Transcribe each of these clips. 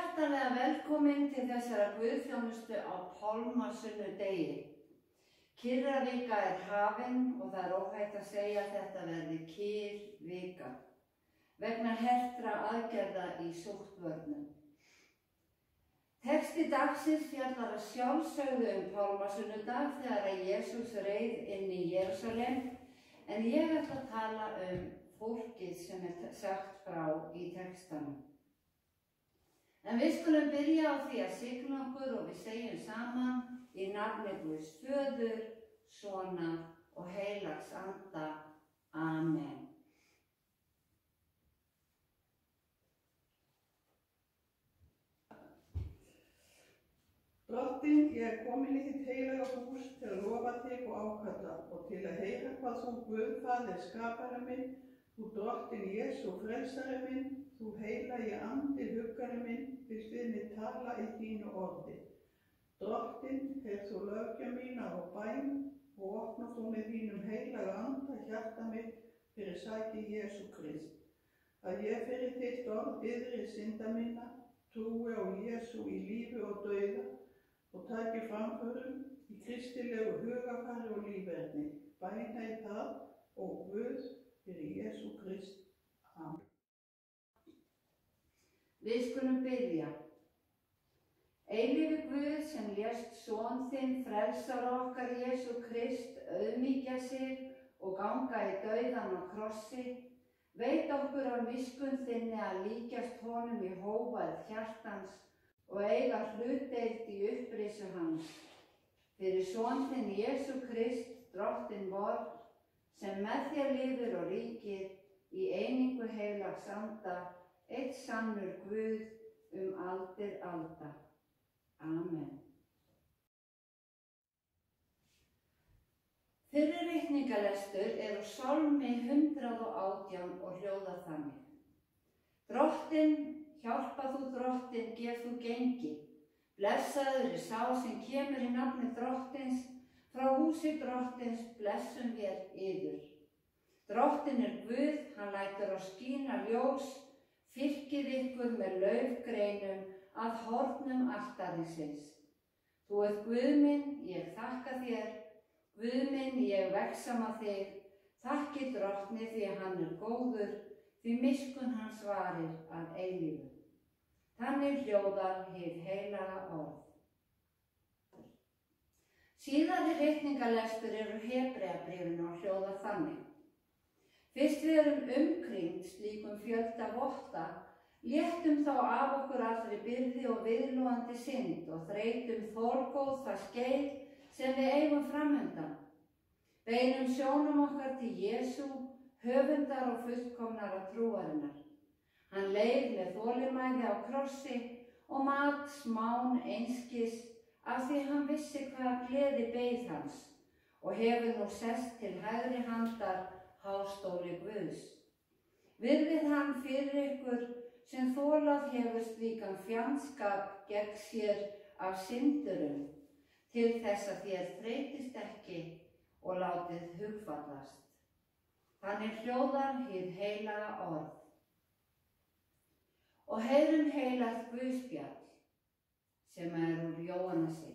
hjartanlega velkomin til þessara guðþjónustu á pálmasunnudegi. Kyrravika hafin og það óhætt að segja að þetta verði kyrr vika vegna hertra aðgerða í sóttvörnum. Texti dagsins fjallar að sjálfsögðu pálmasunnudag þegar að Jesús reið inn í Jerúsalem, en ég ætla að tala fólkið sem sagt frá í textanum. En við skulum byrja á því að signa okkur og við segjum saman í nafni Guðs Föður, Sonar og Heilags Anda. Amen. Drottinn, ég komin í þitt heilaga hús til að lofa þig og ákalla og til að heyra hvað þú Guð Faðir skapari minn, þú Drottinn Jesú frelsari minn, þú heilagi andi huggari minn, vilt við mig tala í þínu orði. Drottinn, heyr þú löggja mína og bæn og opna þú með þínum heilaga anda hjarta mitt fyrir saki Jesú Krist. Að ég fyrir þitt orð yðri synda minna, trúi á Jesú í lífi og dauða og taki framförum í kristilegu hugafari og líferni. Bæna í það og Guð fyrir Jesú Krist. Amen. Við skulum byrja. Eilífi Guð sem lést son þinn frelsara okkar Jesú Krist auðmýkja sig og ganga í dauðan á krossi, veit okkur af miskunn þinni að líkjast honum í hógværð hjartans og eiga hlutdeild í upprisu hans. Fyrir son þinn Jesú Krist, Drottinn vor, sem með þér lifir og ríkir í einingu heilags anda, einn sannur Guð aldir alda. Amen. Fyrri ritningalestur úr Sálmi 118 og hljóðar þannig. Drottinn, hjálpa þú Drottinn, gef þú gengi. Blessaður sá sem kemur í nafni Drottins, frá húsi Drottins blessum vér yður. Drottinn Guð, hann lætur á skína ljós, fylkið ykkur með laufgreinum að hornum altarisins. Þú ert Guð minn, ég þakka þér, Guð minn, ég vegsama þig, þakki Drottni því hann góður, því miskunn hans varir að eilífu. Þannig hljóðar hið heilaga orð. Síðari ritningalestur Hebreabréfinu og hljóðar þannig. Fyrst við erum umkringd slíkum fjölda votta, léttum þá af okkur allri byrði og viðlúandi synd og þreytum þolgóð það skeið sem við eigum framundan. Beinum sjónum okkar til Jesú, höfundar og fullkomnara trúarinnar. Hann leið með þolinmæði á krossi og mat smán einskis af því hann vissi hvað gleði beið hans og hefur nú sest til hægri handar hástóli Guðs. Virðið hann fyrir ykkur sem þolað hefur slíkan fjandskap gegn sér af syndurum, til þess að þér þreytist ekki og látið hugfallast. Þannig hljóðar hið heilaga orð. Og heyrum heilagt Guðspjall, sem úr Jóhannesi.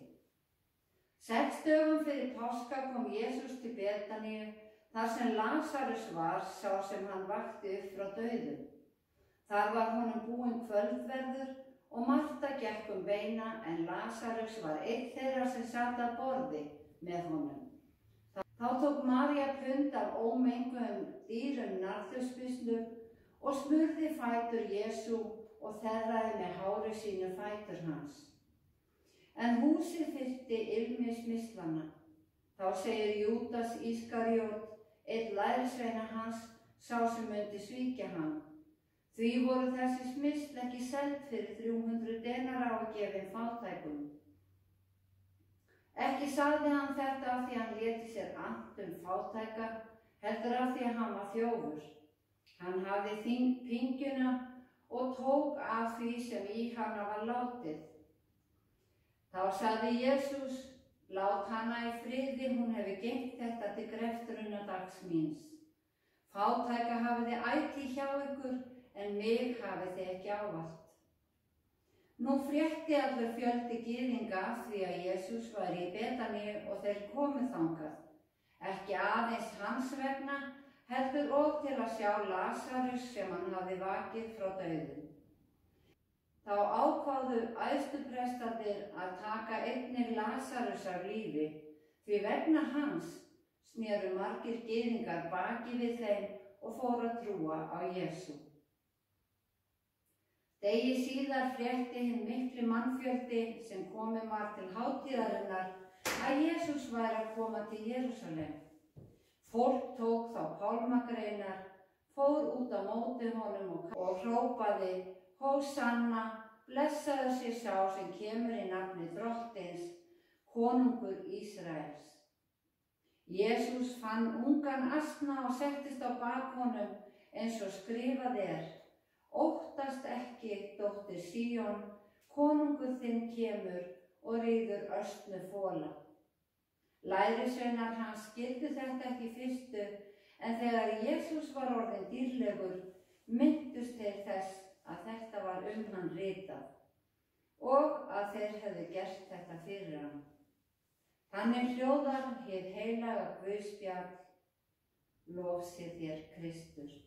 6 dögum fyrir páska kom Jesús til Betaníu, þar sem Lasarus var, sá sem hann vakti upp frá dauðum. Þar var honum búinn kvöldverður og Marta gekk beina, en Lasarus var einn þeirra sem sat að borði með honum. Þá tók María pund af ómenguðum dýrum narþusbyslu og smurði fætur Jesú og þerraði með hári sínu fætur hans. En húsið fyllti ilmi smyslana. Þá segir Júdas Ískarjót, einn lærisveina hans, sá sem myndi svíkja hann. Því voru þessi smysl ekki seld fyrir 300 denara og gefin fátækum. Ekki sagði hann þetta af því hann léti sér annt fátæka, heldur af því að hann var þjófur. Hann hafði pingjuna og tók af því sem í hana var látið. Þá sagði Jesús, lát hana í friði, hún hefur geymt þetta til greftrunardags míns. Fátæka hafið þið ætíð hjá ykkur, en mig hafið þið ekki ávallt. Nú frétti allur fjöldi gyðinga af því að Jesús væri í Betaníu og þeir komu þangað. Ekki aðeins hans vegna, heldur og til að sjá Lasarus sem hann hafði vakið frá dauðum. Þá ákváðu æðstuprestarnir að taka einnig Lasarus af lífi, því vegna hans snéru margir gyðingar baki við þeim og fóru að trúa á Jesú. Degi síðar frétti hinn mikli mannfjöldi sem kominn var til hátíðarinnar að Jesús væri að koma til Jerúsalem. Fólk tók þá pálmagreinar, fór út á móti honum og hrópaði: Hósanna, blessaður sé sá sem kemur í nafni Drottins, konungur Ísraels. Jesús fann ungan asna og settist á bak honum eins og skrifað er: Óttast ekki, dóttir Síón, konungur þinn kemur og ríður östnu fola. Lærisveinar hans skildu þetta ekki fyrstu, en þegar Jesús var orðinn dýrlegur, minntust þeir þess að þetta var hann ritað og að þeir hefðu gert þetta fyrir hann. Þannig hljóðar hið heilaga Guðspjall, lof sé þér Kristur.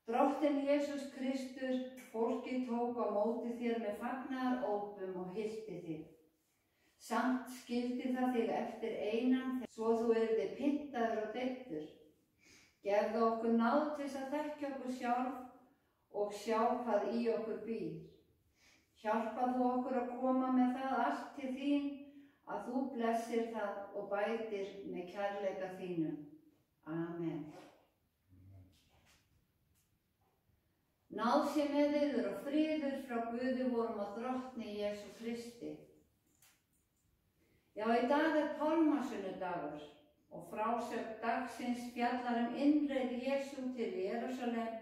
Drottinn Jesús Kristur, fólkið tók á móti þér með fagnaðarópum og hylti þig. Samt skildi það þig eftir einan, svo þú yrðir pyntaður og deyddur. Gefðu okkur náð til að þekkja okkur sjálf og sjá hvað í okkur býr. Hjálpa þú okkur að koma með það allt til þín, að þú blessir það og bætir með kærleika þínum. Amen. Náð sé með yður og friður frá Guði vorum og Drottni Jesú Kristi. Já, í dag pálmasunnudagur og frásögn dagsins fjallar innreið Jesú til Jerúsalem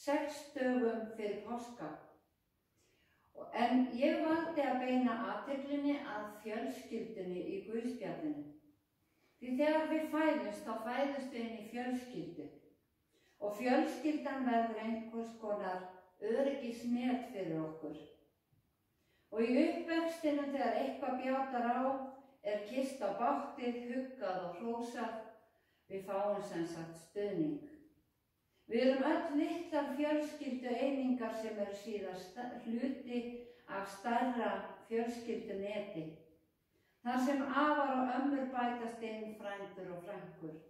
6 dögum fyrir páska. En ég valdi að beina athyglinni að fjölskyldunni í Guðspjallinu. Því þegar við fæðumst, þá fæðumst við inn í fjölskyldu. Og fjölskyldan verður einhvers konar öryggisnet fyrir okkur. Og í uppvextinu þegar eitthvað bjátar á, kysst á báttið, huggað og hrósað, við fáum sem sagt stuðning. Við erum öll litlar fjölskyldu einingar sem eru síðan hluti af stærra fjölskylduneti. Þar sem afar og ömmur bætast inn frændur og frænkur.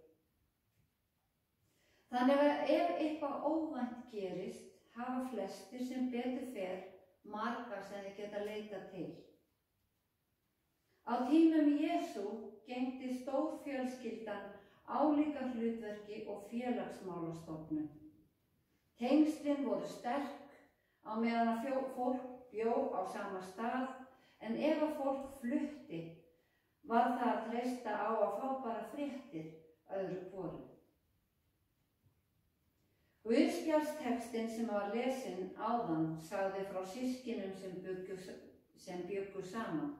Þannig að ef eitthvað óvænt gerist, hafa flestir sem betur fer marga sem þeir geta leitað til. Á tímum Jesú gegndi stórfjölskyldan álíka hlutverki og félagsmálastofnun. Tengslin voru sterk á meðan að fólk bjó á sama stað, en ef að fólk flutti, var það að treysta á að fá bara fréttir öðru hvoru. Guðspjallstextinn sem var lesinn áðan sagði frá systkinum sem bjuggu saman.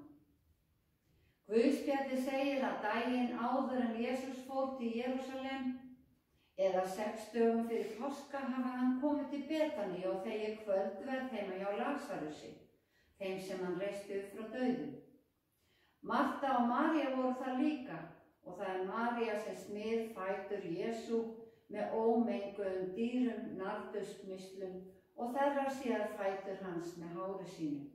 Guðspjallið segir að daginn áður en Jesús fór til Jerúsalem eða 6 dögum fyrir páska hafi hann komið til Betaníu og þegið kvöldverð heima hjá Lasarusi, þeim sem hann reisti upp frá dauðum. Marta og María voru þar líka og það er María sem smyr fætur Jesú með ómenguðum dýrum nardusmislum og þerrar síðan fætur hans með hári sínu.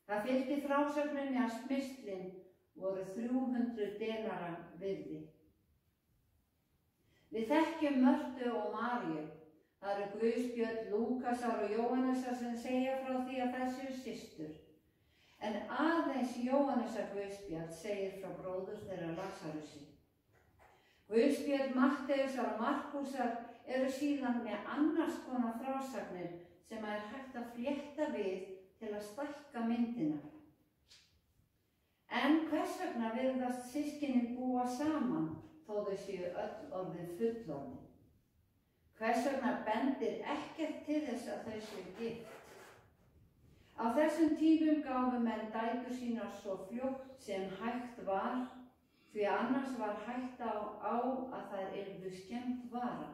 Það fylgdi frásögninni að smyslin voru 300 denara virði. Við þekkjum Mörtu og Maríu. Það eru guðspjöll Lúkasar og Jóhannesar sem segja frá því að þær séu systur. En aðeins Jóhannesar guðspjall segir frá bróður þeirra Lasarusi. Guðspjöll Matteusar og Markúsar eru síðan með annars konar frásagnir sem er hægt að flétta við til að stækka myndina. En hvers vegna virðast systkinin búa saman þó þau séu öll orðin fullorðin? Hvers vegna bendir ekkert til þess að þau séu gift? Á þessum tímum gáfu menn dætur sínar svo fljótt sem hægt var, því annars var hætta á að þær yrðu skemmt vara.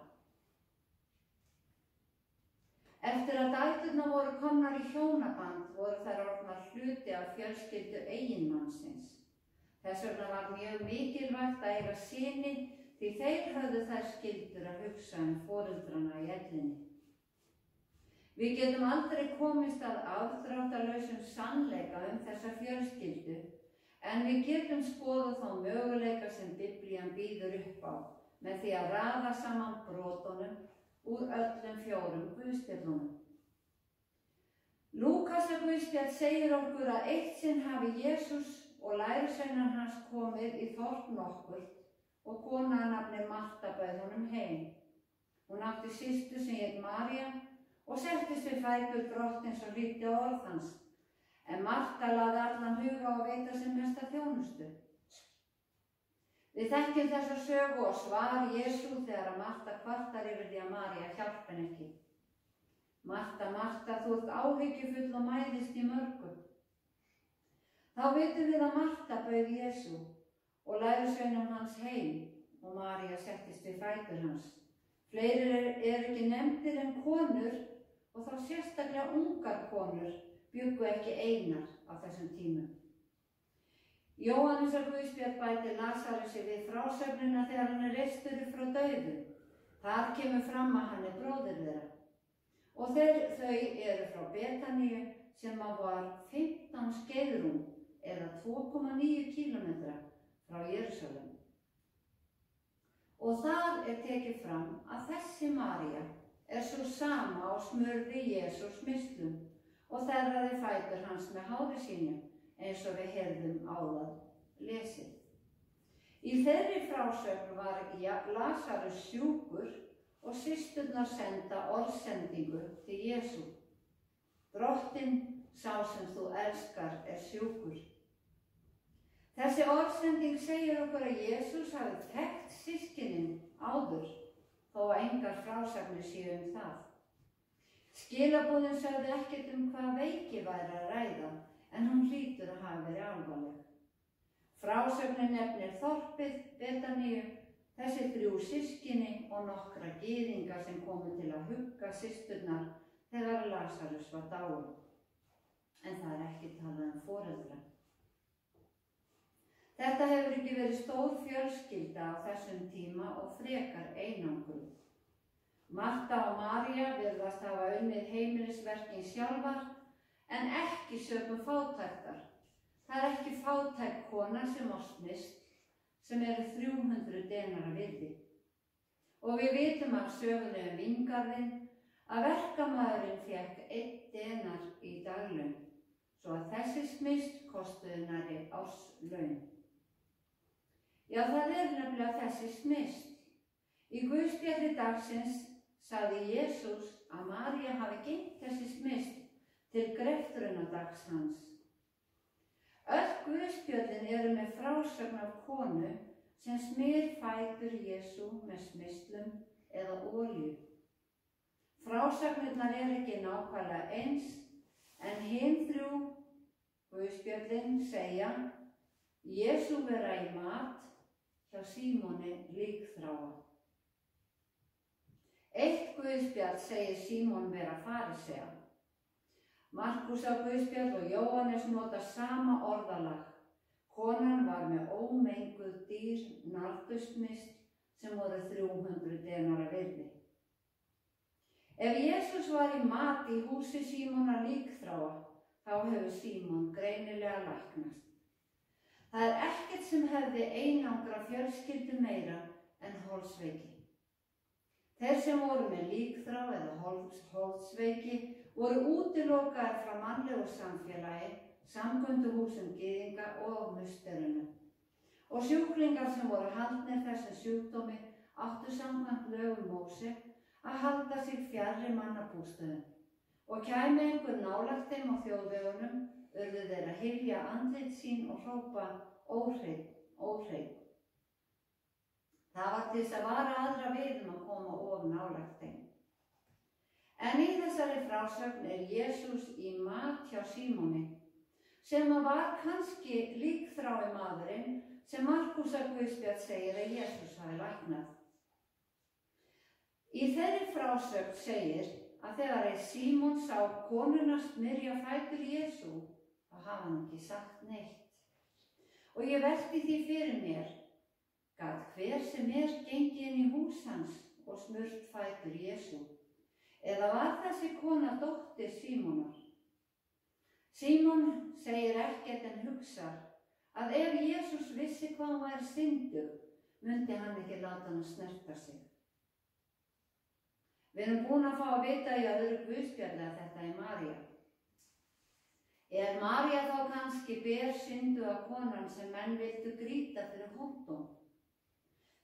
Eftir að dæturnar voru komnar í hjónaband voru þær orðnar hluti af fjölskyldu eiginmannsins. Þess vegna var mjög mikilvægt að eiga syni því þeir höfðu þær skyldur að hugsa foreldrana í ellinni. Við getum aldrei komist að afdráttarlausum sannleika þessa fjölskyldu, en við getum skoðað þá möguleika sem Biblían býður upp á með því að raða saman brotunum úr öllum 4 guðspjöllunum. Lúkasar guðspjall segir okkur að eitt sinn hafi Jesús og lærisveinar hans komið í þorp nokkurt og kona að nafni Marta bauð honum heim. Hún átti systur sem hét María og settist við fætur Drottins og hlýddi á orð hans, en Marta lagði allan huga á að veita sem mesta þjónustu. Við þekkjum þessa sögu og svar Jesú þegar að Marta kvartar yfir því að María hjálpi henni ekki. Marta, Marta, þú ert áhyggjufull og mæðist í mörgu. Þá vitum við að Marta bauð Jesú og lærisveinum hans heim og María settist við fætur hans. Fleiri eru ekki nefndir en konur og þá sérstaklega ungar konur bjuggu ekki einar á þessum tímum. Jóhannesar guðspjall bætir Lasarusi við frásögnina þegar hann er reistur upp frá dauðum. Þar kemur fram að hann er bróðir þeirra. Og þau eru frá Betaníu sem var 15 skeiðrúm eða 2,9 kílómetra frá Jerúsalem. Og þar er tekið fram að þessi María er svo sama og smurði Jesú smyrslum og þerraði fætur hans með hári sínu, eins og við heyrðum áðan lesið. Í þeirri frásögn var Lasarus sjúkur og systurnar senda orðsendingu til Jesú. Drottinn, sá sem þú elskar, er sjúkur. Þessi orðsending segir okkur að Jesús hafi þekkt systkinin áður, þó að engar frásagnir séu það. Skilaboðin sögðu ekkert hvað veiki væri að ræða, en hún hlýtur að hafa verið alvarleg. Frásögnin nefnir þorpið, Betaníu, þessi 3 systkini og nokkra gyðinga sem komu til að hugga systurnar þegar Lasarus var dáinn. En það er ekki talað foreldra. Þetta hefur ekki verið stór fjölskylda á þessum tíma og frekar einangruð. Marta og María virðast hafa unnið heimilisverkin sjálfar, en ekki sökum fátæktar. Það er ekki fátæk kona sem á smyrsl, sem eru 300 denara virði. Og við vitum af sögulegum vingarðinn að verkamaðurinn fékk 1 denar í daglaun, svo að þessi smyrsl kostuði nærri árslaun. Já, það er nefnilega þessi smyrsl. Í guðspjalli dagsins sagði Jesús að María hafi geymt þessi smyrsl til greftrunardags hans. Öll guðspjöllin eru með frásögn af konu sem smyr fætur Jesú með smyrslum eða olíu. Frásagnirnar eru ekki nákvæmlega eins, en hin 3 guðspjöllin segja Jesú vera í mat hjá Símoni líkþráa. Eitt guðspjall segir Símon vera farisea. Markúsar guðspjall og Jóhannes nota sama orðalag. Konan var með ómenguð dýr nardusmist sem voru 300 denara virði. Ef Jesús var í mat í húsi Símonar líkþráa, þá hefur Símon greinilega læknast. Það er ekkert sem hefði einangra fjölskyldu meira en holdsveiki. Þeir sem voru með líkþrá eða holdsveiki voru útilokaðir frá mannlegu samfélagi, samkunduhúsum gyðinga og musterunum. Og sjúklingar sem voru haldnir þessum sjúkdómi áttu samkvæmt lögum Móse að halda sig fjarri mannabústöðum. Og kæmi einhver nálægt þeim á þjóðvegunum, urðu þeir að hylja andlit sín og hrópa óhreinn, óhreinn. Það var til þess að vara aðra við að koma of nálægt þeim. En í þessari frásögn er Jesús í mat hjá Símoni, sem var kannski líkþrái maðurinn sem Markúsar guðspjall segir að Jesús hafi læknað. Í þeirri frásögn segir að þegar Símon sá konuna smyrja fætur Jesú, þá hafa hann ekki sagt neitt. Og ég velti því fyrir mér, gat hver sem gengið inn í hús hans og smurt fætur Jesú? Eða var þessi kona dóttir Símonar? Símon segir ekkert en hugsar að ef Jesús vissi hvað hann væri syndug, mundi hann ekki láta hann snerta sig. Við erum búin að fá að vita í öðru guðspjalli að þetta er María. Er María þá kannski bersynduga konan sem menn vildu grýta fyrir hóttum?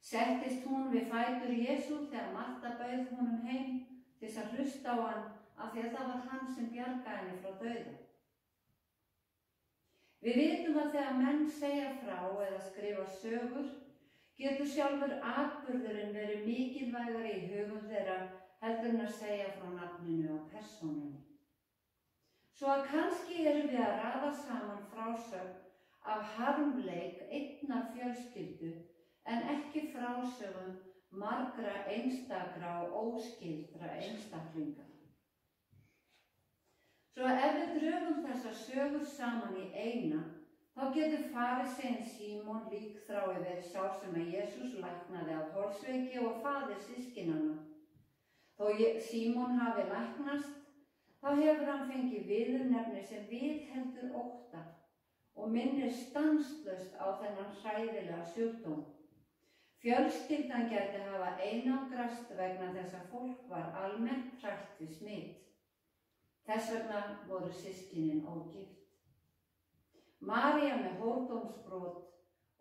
Settist hún við fætur Jesú þegar Marta bauð honum heim til þess að hlusta á hann af því að það var hann sem bjargaði henni frá dauða. Við vitum að þegar menn segja frá eða skrifa sögur, getur sjálfur atburðurinn verið mikilvægari í hugum þeirra heldur en að segja frá nafninu á persónunni. Svo að kannski erum við að raða saman frásögn af harmleik einnar fjölskyldu en ekki frásögum margra einstakra og óskyldra einstaklinga. Svo ef við drögum þessar sögur saman í eina, þá getur farisinn Símon líkþrái verið sá sem að Jesús læknaði af holdsveiki og faðir systkinanna. Þó Símon hafi læknast, þá hefur hann fengið viðurnefni sem viðheldur ótta og minnir stanslaust á þennan hræðilega sjúkdóm. Fjölskyldan gæti hafa einangrast vegna þess að fólk var almennt hrætt við smit. Þess vegna voru systkinin ógift. María með hórdómsbrot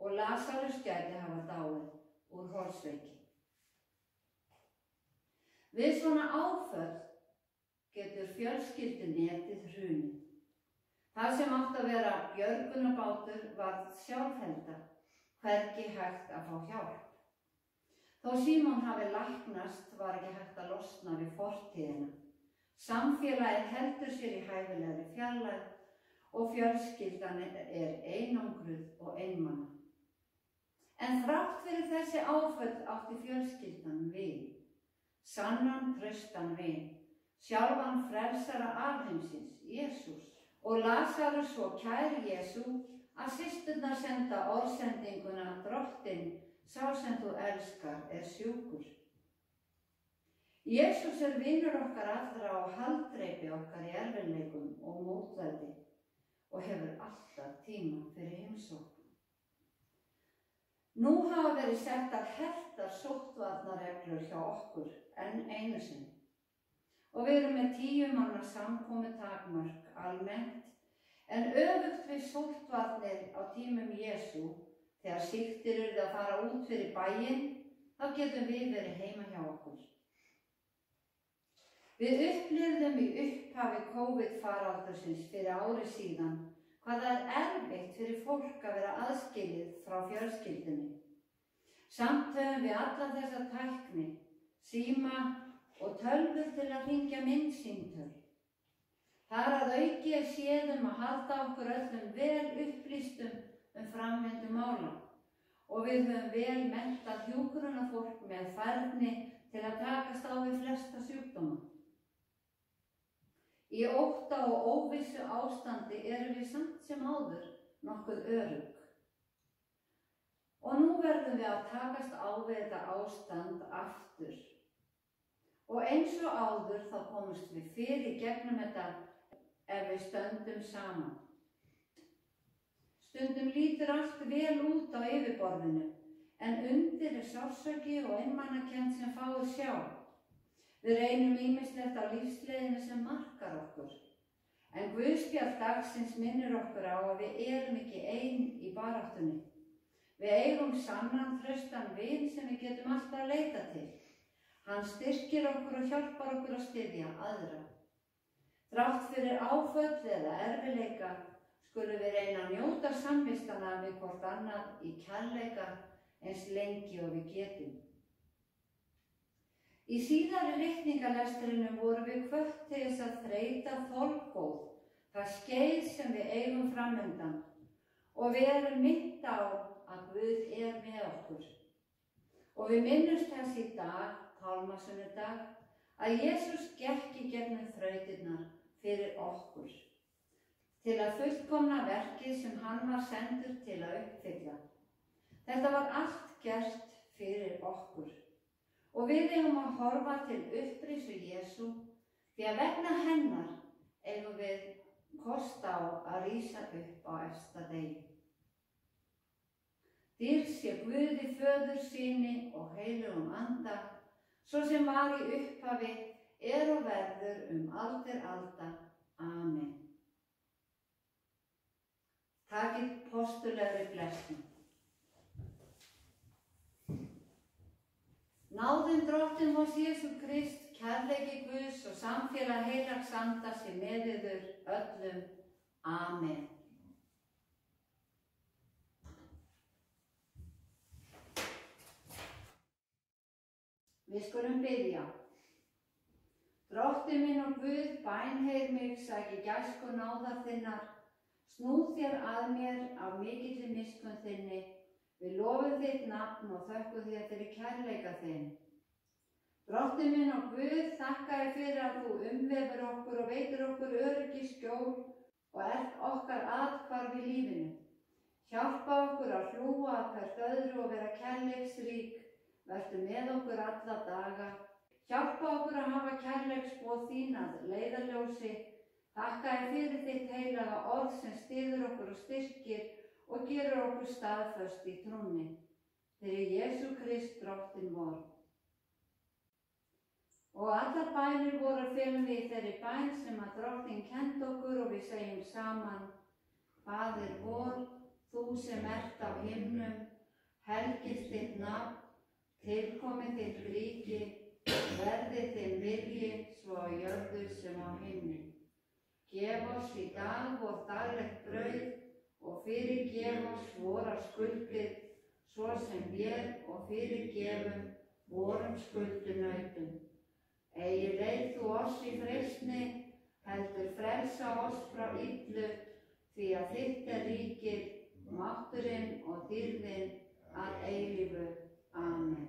og Lasarus gæti hafa dáið úr holdsveiki. Við svona áföll getur fjölskyldunetið hrunið. Það sem átti að vera björgunarbátur varð sjálfhelda, hvergi hægt að fá hjálp. Þó Símon hafi læknast var ekki hægt að losna við fortíðina. Samfélagið heldur sér í hæfilegri fjarlægð og fjölskyldan er einangruð og einmana. En þrátt fyrir þessi áföll átti fjölskyldan vin, sannan traustan vin, sjálfan frelsara alheimsins, Jesús. Og Lasarus svo kær Jesú að systurnar senda orðsendinguna Drottinn, sá sem þú elskar er sjúkur. Jesús er vinur okkar allra og haldreipi okkar í erfiðleikum og mótlæti og hefur alltaf tíma fyrir heimsókn. Nú hafa verið settar hertar sóttvarnareglur hjá okkur enn einu sinni og við erum með 10 manna samkomutakmörk almennt, en öfugt við sóttvarnir á tímum Jesú, þegar sýktir urðu að fara út fyrir bæinn, þá getum við verið heima hjá okkur. Við upplifðum í upphafi COVID-faraldursins fyrir ári síðan hvað það er erfitt fyrir fólk að vera aðskilið frá fjölskyldunni. Samt höfum við alla þessa tækni, síma og tölvur til að hringja myndsímtöl. Þar að auki er séð að halda okkur öllum vel upplýstum framvindu mála og við höfum vel menntað hjúkrunarfólk með færni til að takast á við flesta sjúkdóma. Í ótta og óvissu ástandi erum við samt sem áður nokkuð örugg. Og nú verðum við að takast á við þetta ástand aftur. Og eins og áður þá komumst við fyrir gegnum þetta ef við stöndum saman. Stundum lítur allt vel út á yfirborðinu, en undir er sársauki og einmanakennd sem fáir sjá. Við reynum ýmislegt á lífsleiðinu sem markar okkur, en Guðspjall dagsins minnir okkur á að við erum ekki ein í baráttunni. Við eigum sannan traustan vin sem við getum alltaf að leita til. Hann styrkir okkur og hjálpar okkur að styðja aðra. Þrátt fyrir áföll eða erfiðleika skulum við reyna að njóta samvistana við hvort annað í kærleika eins lengi og við getum. Í síðari ritningalestrinum vorum við hvött til þess að þreyta þolgóð það skeið sem við eigum framundan og við erum minnt á að Guð er með okkur. Og við minnumst þess í dag, pálmasunnudag, að Jesús gekk í gegnum þrautirnar fyrir okkur, til að fullkomna verkið sem hann var sendur til að uppfylla. Þetta var allt gert fyrir okkur. Og við eigum að horfa til upprisu Jesú, því að vegna hennar eigum við kost á að rísa upp á efsta degi. Dýrð sé Guði Föður, Syni og heilugum anda, svo sem var í upphafi, er og verður aldir alda. Amen. Takið postulegri blessun. Náðin Drottins vors Jesú Krist, kærleiki Guðs og samfélag heilags anda sé með yður öllum. Amen. Við skulum biðja. Drottinn minn og Guð, bænheyr mig, sæki gæsku náðar þinnar, snúð þér að mér af mikilli miskunn þinni, við lofum þitt nafn og þökkum þér fyrir kærleika þinn. Drottinn minn og Guð, þakka þér fyrir að þú umvefur okkur og veitir okkur öryggi skjól og ert okkar athvarf í lífinu. Hjálpa okkur að hlúa að hvert öðru og vera kærleiksrík, vertu með okkur alla daga. Hjálpa okkur að hafa kærleiksboð þín að leiðarljósi. Þakka þér fyrir þitt heilaga orð sem styður okkur og styrkir og gerur okkur staðföst í trúnni. Fyrir Jesú Krist Drottinn vor. Og allar bænir voru felum við í þeirri bæn sem að Drottinn kenndi okkur og við segjum saman: Faðir vor, þú sem ert á himnum, helgist þitt nafn, tilkomi þitt ríki, verði þinn vilji svo á jörðu sem á himni. Gef oss í dag vor daglegt brauð og fyrirgef oss vorar skuldir, svo sem við og fyrirgefum vorum skuldunautum. Eigi leið þú oss í freistni, heldur frelsa oss frá illu, því að þitt er ríkið, mátturinn og dýrðin að eilífu. Amen.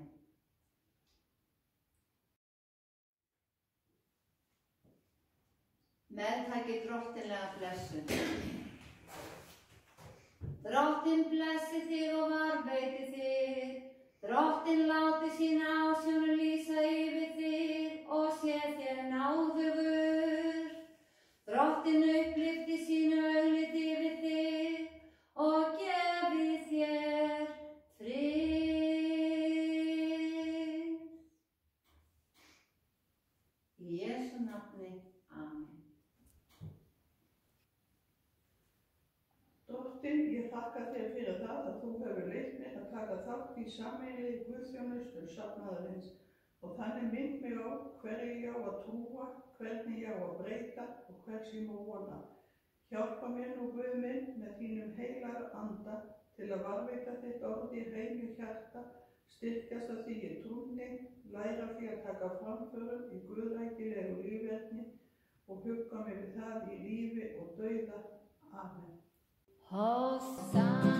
Meðtakið drottinlega blessun. Drottinn blessi þig og varðveiti þig. Drottinn láti sína ásjón lýsa yfir þig og sé þér náðugur. Drottinn upplyfti sínu augliti yfir þig og gefi þér frið. Í Jesú nafni. Amen. Drottinn, ég þakka þér fyrir það að þú hefur leyft mér að taka þátt í sameiginlegri guðsþjónustu safnaðarins og þannig minnt mig á hverju ég á að trúa, hvernig ég á að breyta og hvers ég má vona. Hjálpa mér nú Guð minn með þínum heilaga anda til að varðveita þitt orð í hreinu hjarta, styrkjast af því í trúnni, læra því að taka framförum í guðrækilegu lífverðni og hugga mig við það í lífi og dauða. Amen. Hosanna.